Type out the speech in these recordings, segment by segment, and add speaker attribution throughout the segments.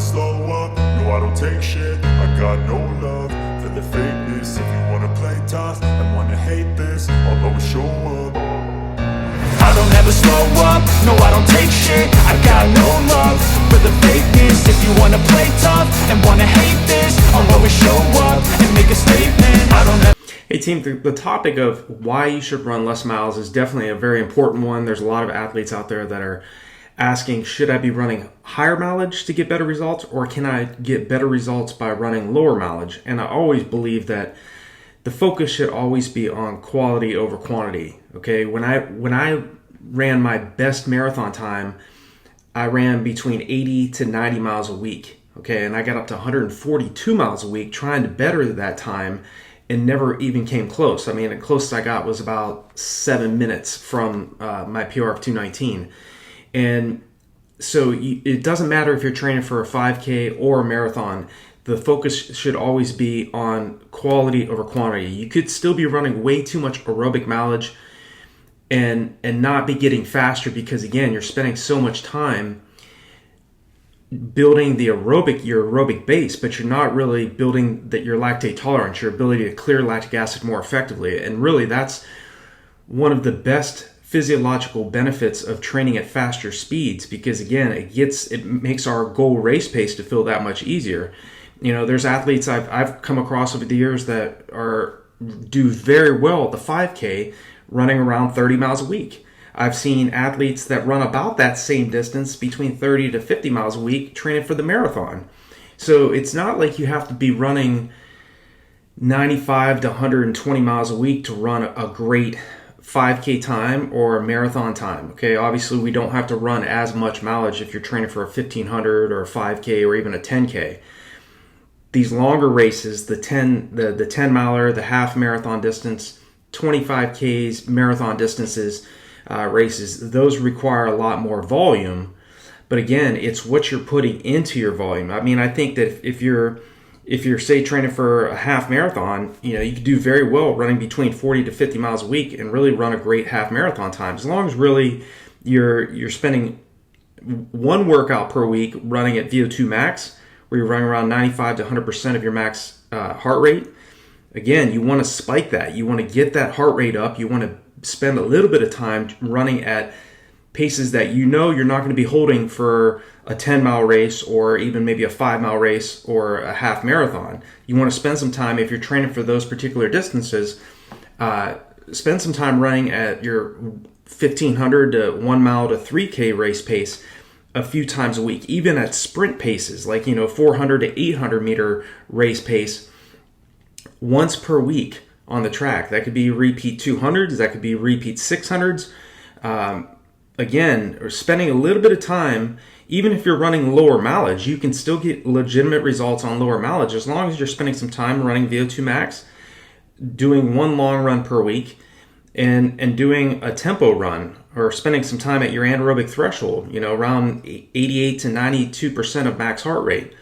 Speaker 1: slow up, no I don't take shit. I got no love for the fakeness. If you wanna play tough and wanna hate this, I'll always show up. I don't ever slow up, no I don't take shit. I got no love for the fakeness. If you wanna play tough and wanna hate this, I'll always show up and make a statement. I don't ever.
Speaker 2: Hey team, the topic of why you should run less miles is definitely a very important one. There's a lot of athletes out there that are asking, should I be running higher mileage to get better results, or can I get better results by running lower mileage? And I always believe that the focus should always be on quality over quantity. Okay, when I ran my best marathon time, I ran between 80 to 90 miles a week. Okay, and I got up to 142 miles a week trying to better that time, and never even came close. I mean, the closest I got was about 7 minutes from my PR of 219. And so it doesn't matter if you're training for a 5K or a marathon. The focus should always be on quality over quantity. You could still be running way too much aerobic mileage and not be getting faster because, again, you're spending so much time building your aerobic base, but you're not really building your lactate tolerance, your ability to clear lactic acid more effectively. And really, that's one of the best physiological benefits of training at faster speeds, because again, it makes our goal race pace to feel that much easier. You know, there's athletes I've come across over the years that do very well at the 5K, running around 30 miles a week. I've seen athletes that run about that same distance, between 30 to 50 miles a week, training for the marathon. So it's not like you have to be running 95 to 120 miles a week to run a great 5K time or a marathon time. Okay, obviously we don't have to run as much mileage if you're training for a 1500 or a 5K or even a 10K. These longer races, the 10 miler, the half marathon distance, 25Ks, marathon distances, races, those require a lot more volume. But again, it's what you're putting into your volume. I mean, I think that if you're say training for a half marathon, you know, you could do very well running between 40 to 50 miles a week and really run a great half marathon time, as long as really you're spending one workout per week running at VO2 max, where you're running around 95 to 100% of your max heart rate. Again, you want to spike that. You want to get that heart rate up. You want to spend a little bit of time running at paces that you know you're not going to be holding for a 10-mile race, or even maybe a 5-mile race or a half marathon. You want to spend some time, if you're training for those particular distances, spend some time running at your 1500 to 1 mile to 3K race pace a few times a week, even at sprint paces, like, you know, 400 to 800 meter race pace once per week on the track. That could be repeat 200s, that could be repeat 600s. Again, spending a little bit of time, even if you're running lower mileage, you can still get legitimate results on lower mileage as long as you're spending some time running VO2 max, doing one long run per week, and doing a tempo run, or spending some time at your anaerobic threshold, you know, around 88 to 92% of max heart rate.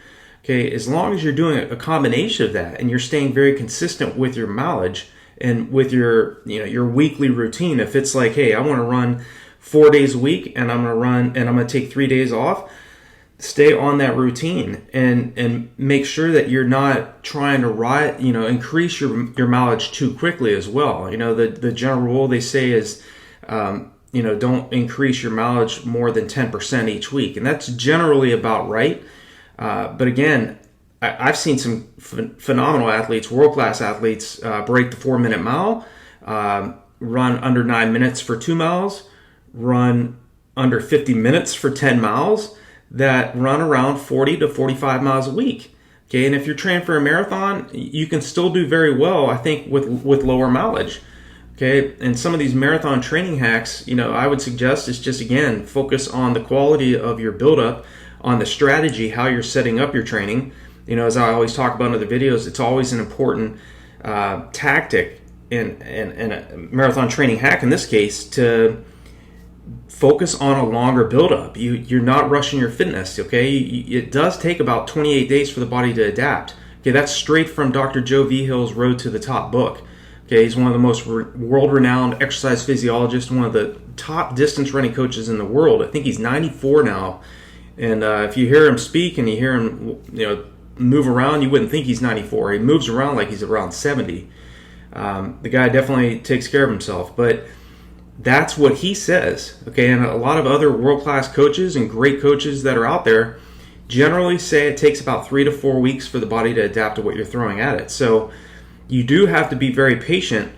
Speaker 2: Okay, as long as you're doing a combination of that and you're staying very consistent with your mileage and with your weekly routine. If it's like, hey, I want to run 4 days a week and I'm going to take 3 days off, stay on that routine and make sure that you're not trying to increase your mileage too quickly as well. You know, the general rule they say is, don't increase your mileage more than 10% each week. And that's generally about right. But again, I've seen some phenomenal athletes, world-class athletes, break the 4-minute mile, run under 9 minutes for 2 miles, run under 50 minutes for 10 miles, that run around 40 to 45 miles a week. Okay, and if you're training for a marathon, you can still do very well, I think, with lower mileage. Okay, and some of these marathon training hacks, you know, I would suggest is just, again, focus on the quality of your buildup, on the strategy, how you're setting up your training. You know, as I always talk about in other videos, it's always an important tactic in a marathon training hack, in this case, to focus on a longer buildup. You're not rushing your fitness, okay? It does take about 28 days for the body to adapt. Okay, that's straight from Dr. Joe Vihill's Road to the Top book. Okay, he's one of the most world-renowned exercise physiologists, one of the top distance running coaches in the world. I think he's 94 now. And if you hear him speak and you hear him, move around, you wouldn't think he's 94. He moves around like he's around 70. The guy definitely takes care of himself, but that's what he says. Okay, and a lot of other world-class coaches and great coaches that are out there generally say it takes about 3 to 4 weeks for the body to adapt to what you're throwing at it. So you do have to be very patient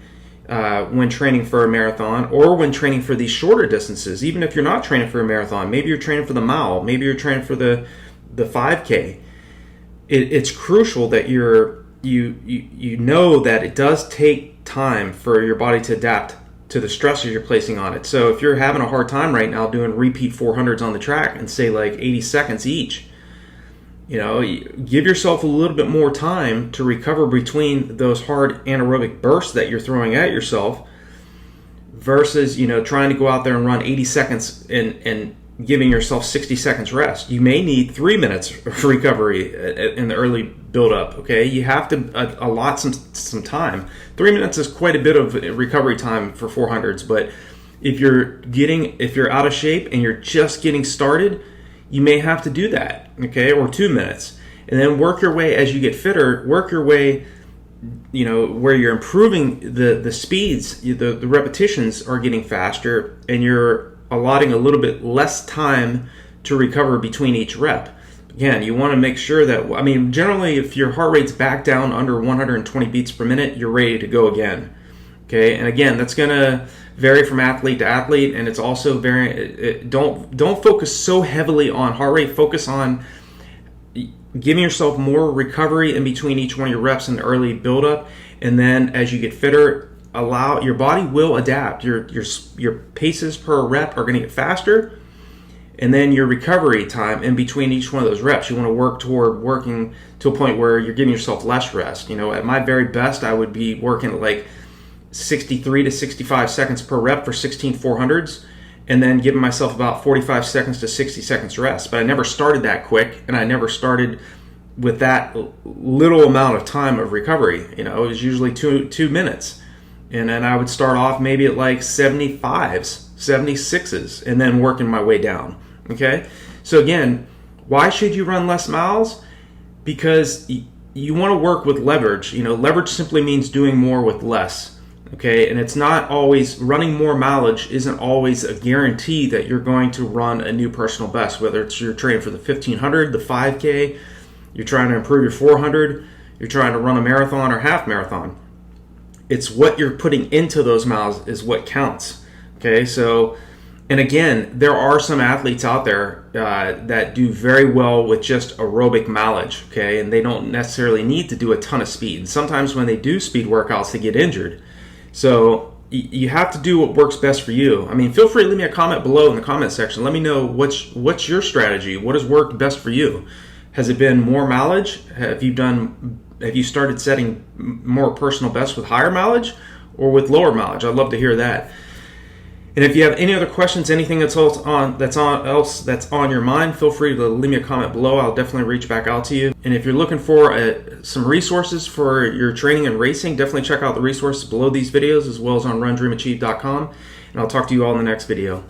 Speaker 2: when training for a marathon or when training for these shorter distances. Even if you're not training for a marathon, maybe you're training for the mile, maybe you're training for the 5K. It's crucial that you know that it does take time for your body to adapt to the stresses you're placing on it. So if you're having a hard time right now doing repeat 400s on the track and say like 80 seconds each, give yourself a little bit more time to recover between those hard anaerobic bursts that you're throwing at yourself versus, trying to go out there and run 80 seconds and giving yourself 60 seconds rest. You may need 3 minutes of recovery in the early build-up, okay? You have to allot some time. 3 minutes is quite a bit of recovery time for 400s, but if you're out of shape and you're just getting started, you may have to do that, okay? Or 2 minutes. And then work your way as you get fitter, work your way, where you're improving the speeds, the repetitions are getting faster, and you're allotting a little bit less time to recover between each rep. Again, you want to make sure that, generally if your heart rate's back down under 120 beats per minute, you're ready to go again. Okay, and again, that's going to vary from athlete to athlete, and it's also don't focus so heavily on heart rate. Focus on giving yourself more recovery in between each one of your reps in the early build-up, and then as you get fitter, allow your body will adapt. Your paces per rep are going to get faster, and then your recovery time in between each one of those reps, you want to work toward working to a point where you're giving yourself less rest. At my very best, I would be working at like 63 to 65 seconds per rep for 16 400s, and then giving myself about 45 seconds to 60 seconds rest. But I never started that quick, and I never started with that little amount of time of recovery. It was usually 2 minutes. And then I would start off maybe at like 75s, 76s, and then working my way down. Okay? So again, why should you run less miles? Because you want to work with leverage. Leverage simply means doing more with less. Okay? And it's not always, running more mileage isn't always a guarantee that you're going to run a new personal best, whether it's you're training for the 1500, the 5K, you're trying to improve your 400, you're trying to run a marathon or half marathon. It's what you're putting into those miles is what counts. Okay, so, and again, there are some athletes out there that do very well with just aerobic mileage, okay, and they don't necessarily need to do a ton of speed. And sometimes when they do speed workouts, they get injured. So you have to do what works best for you. Feel free to leave me a comment below in the comment section. Let me know what's your strategy. What has worked best for you? Has it been more mileage? Have you started setting more personal bests with higher mileage or with lower mileage? I'd love to hear that. And if you have any other questions, anything that's on your mind, feel free to leave me a comment below. I'll definitely reach back out to you. And if you're looking for some resources for your training and racing, definitely check out the resources below these videos as well as on RunDreamAchieve.com. And I'll talk to you all in the next video.